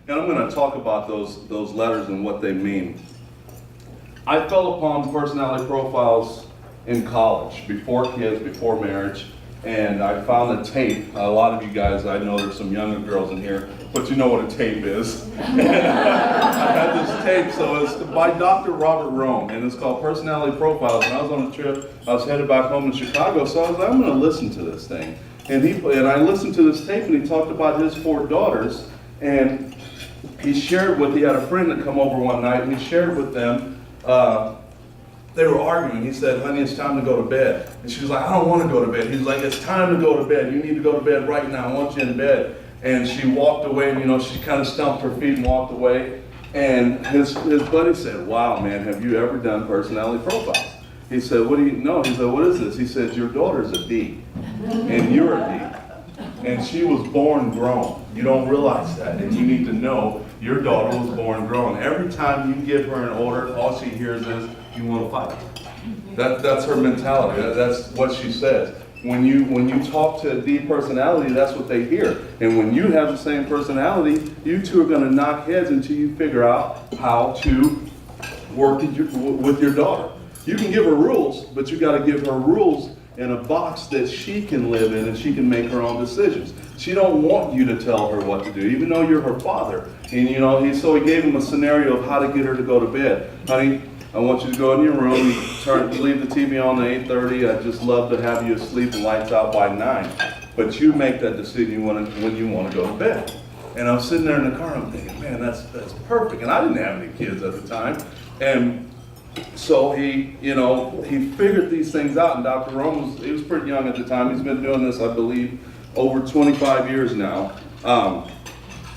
And I'm going to talk about those letters and what they mean. I fell upon personality profiles in college, before kids, before marriage, and I found a tape. A lot of you guys, I know there's some younger girls in here, but you know what a tape is. I had this tape, so it's by Dr. Robert Rome, and it's called Personality Profiles. And I was on a trip, I was headed back home to Chicago, so I was like, I'm going to listen to this thing. And I listened to this tape, and he talked about his 4 daughters, and he had a friend that come over one night, and he shared with them, they were arguing. He said, honey, it's time to go to bed. And she was like, I don't want to go to bed. He was like, it's time to go to bed. You need to go to bed right now. I want you in bed. And she walked away, and she kind of stumped her feet and walked away. And his buddy said, wow, man, have you ever done personality profiles? He said, what do you know? He said, what is this? He said, your daughter's a D, and you're a D. And she was born grown. You don't realize that, and you need to know your daughter was born grown. Every time you give her an order, all she hears is, you want to fight. That's her mentality. That's what she says. When you talk to a D personality, that's what they hear. And when you have the same personality, you two are going to knock heads until you figure out how to work with your daughter. You can give her rules, but you got to give her rules in a box that she can live in and she can make her own decisions. She don't want you to tell her what to do, even though you're her father. And so he gave him a scenario of how to get her to go to bed. Honey, I want you to go in your room, leave the TV on at 8:30. I'd just love to have you asleep and lights out by 9. But you make that decision when you want to go to bed. And I'm sitting there in the car, I'm thinking, man, that's perfect. And I didn't have any kids at the time. And so he figured these things out. And Dr. Rome he was pretty young at the time. He's been doing this, I believe, over 25 years now.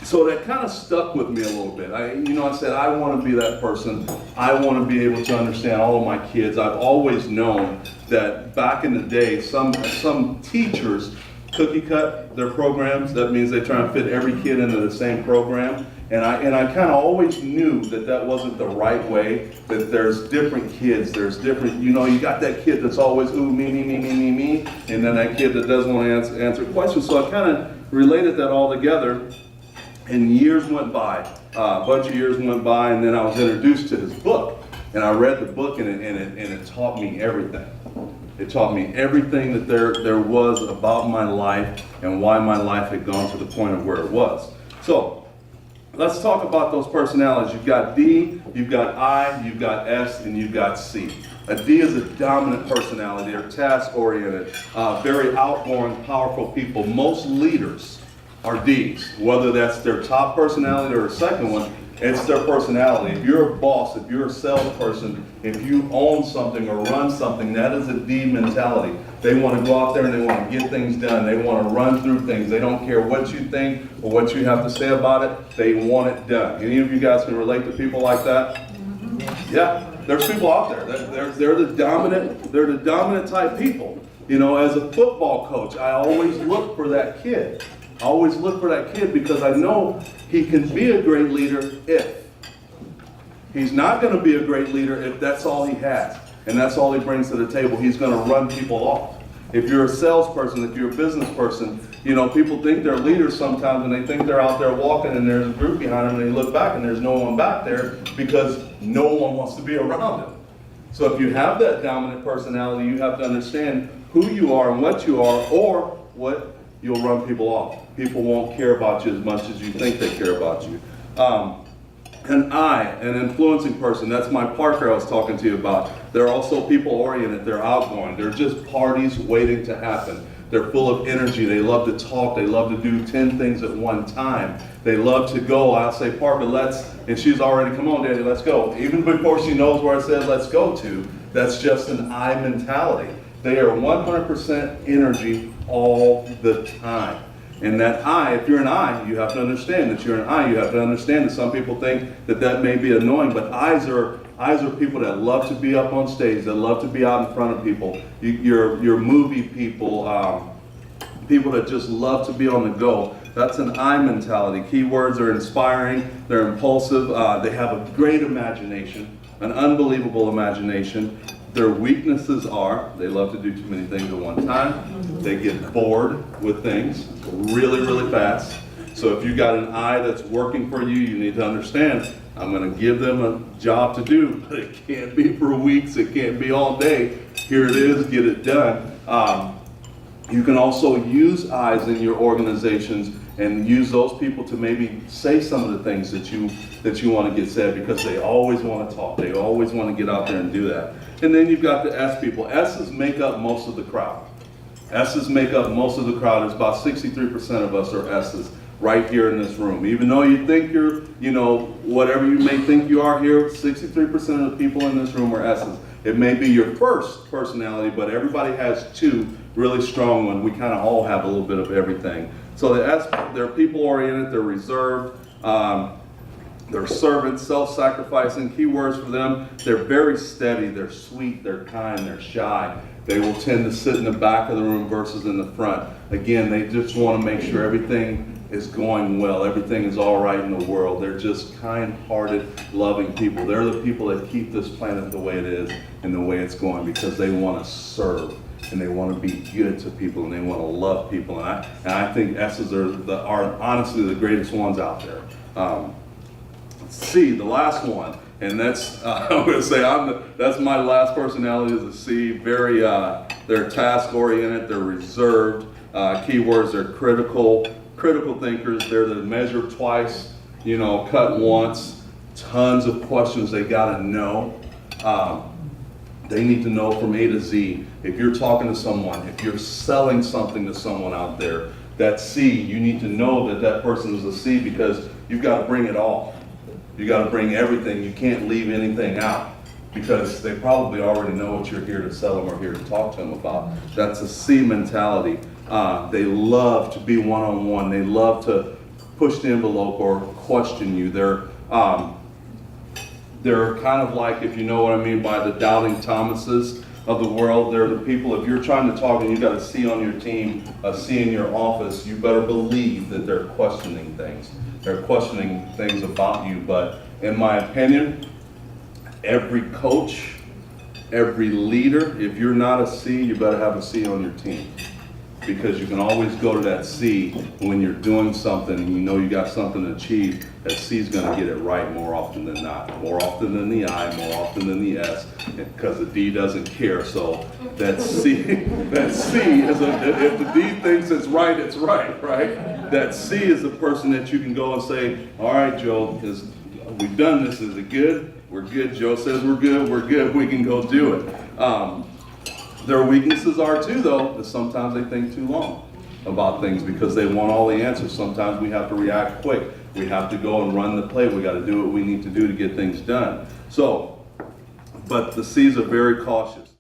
So that kind of stuck with me a little bit. I said, I want to be that person. I want to be able to understand all of my kids. I've always known that back in the day, some teachers cookie cut their programs. That means they try and fit every kid into the same program. And I kind of always knew that wasn't the right way, that there's different kids, there's different, you got that kid that's always, ooh, me, and then that kid that doesn't want to answer questions. So I kind of related that all together. And years went by, a bunch of years went by, and then I was introduced to his book. And I read the book, and it taught me everything. It taught me everything that there was about my life and why my life had gone to the point of where it was. So let's talk about those personalities. You've got D, you've got I, you've got S, and you've got C. A D is a dominant personality. They're task-oriented, very outgoing, powerful people. Most leaders are Ds, whether that's their top personality or a second one, it's their personality. If you're a boss, if you're a salesperson, if you own something or run something, that is a D mentality. They want to go out there and they want to get things done. They want to run through things. They don't care what you think or what you have to say about it. They want it done. Any of you guys can relate to people like that? Yeah, there's people out there. They're the dominant type people. As a football coach, I always look for that kid. I always look for that kid because I know he can be a great leader if. He's not going to be a great leader if that's all he has and that's all he brings to the table. He's going to run people off. If you're a salesperson, if you're a business person, people think they're leaders sometimes and they think they're out there walking and there's a group behind them and they look back and there's no one back there because no one wants to be around them. So if you have that dominant personality, you have to understand who you are and what you are, or what you'll run people off. People won't care about you as much as you think they care about you. An influencing person, that's my partner I was talking to you about. They're also people-oriented, they're outgoing. They're just parties waiting to happen. They're full of energy, they love to talk, they love to do 10 things at one time. They love to go, I'll say, Parker, and she's already, come on, Daddy, let's go. Even before she knows where I said let's go to, that's just an I mentality. They are 100% energy all the time. And that I, if you're an I, you have to understand that you're an I. You have to understand that some people think that may be annoying, but I's are people that love to be up on stage, that love to be out in front of people. You're movie people, people that just love to be on the go. That's an I mentality. Keywords are inspiring, they're impulsive, they have a great imagination, an unbelievable imagination. Their weaknesses are, they love to do too many things at one time. They get bored with things really, really fast. So if you got an I that's working for you, you need to understand, I'm gonna give them a job to do, but it can't be for weeks, it can't be all day. Here it is, get it done. You can also use I's in your organizations and use those people to maybe say some of the things that you want to get said, because they always want to talk. They always want to get out there and do that. And then you've got the S people. S's make up most of the crowd. S's make up most of the crowd. It's about 63% of us are S's right here in this room. Even though you think you're, whatever you may think you are here, 63% of the people in this room are S's. It may be your first personality, but everybody has two really strong ones. We kind of all have a little bit of everything. So the S, they're people-oriented, they're reserved, they're servants, self-sacrificing. Keywords for them, they're very steady, they're sweet, they're kind, they're shy. They will tend to sit in the back of the room versus in the front. Again, they just want to make sure everything is going well, everything is all right in the world. They're just kind-hearted, loving people. They're the people that keep this planet the way it is and the way it's going, because they want to serve and they want to be good to people and they want to love people. And I think S's are honestly the greatest ones out there. C, the last one, and that's I'm going to say that's my last personality is a C. Very they're task-oriented, they're reserved. Keywords are critical thinkers. They're the measure twice, cut once. Tons of questions they got to know. They need to know from A to Z. If you're talking to someone, if you're selling something to someone out there, that C, you need to know that that person is a C, because you've got to bring it all. You got to bring everything. You can't leave anything out, because they probably already know what you're here to sell them or here to talk to them about. That's a C mentality. They love to be one-on-one. They love to push the envelope or question you. They're kind of like, if you know what I mean by the doubting Thomases of the world. They're the people, if you're trying to talk and you got a C on your team, a C in your office, you better believe that they're questioning things. They're questioning things about you. But in my opinion, every coach, every leader, if you're not a C, you better have a C on your team. Because you can always go to that C when you're doing something and you know you got something to achieve. That C is going to get it right more often than not. More often than the I, more often than the S, because the D doesn't care. So that C is if the D thinks it's right, right? That C is the person that you can go and say, all right, Joe, we've done this. Is it good? We're good. Joe says we're good. We can go do it. Their weaknesses are too, though, that sometimes they think too long about things because they want all the answers. Sometimes we have to react quick. We have to go and run the play. We got to do what we need to do to get things done. So, but the C's are very cautious.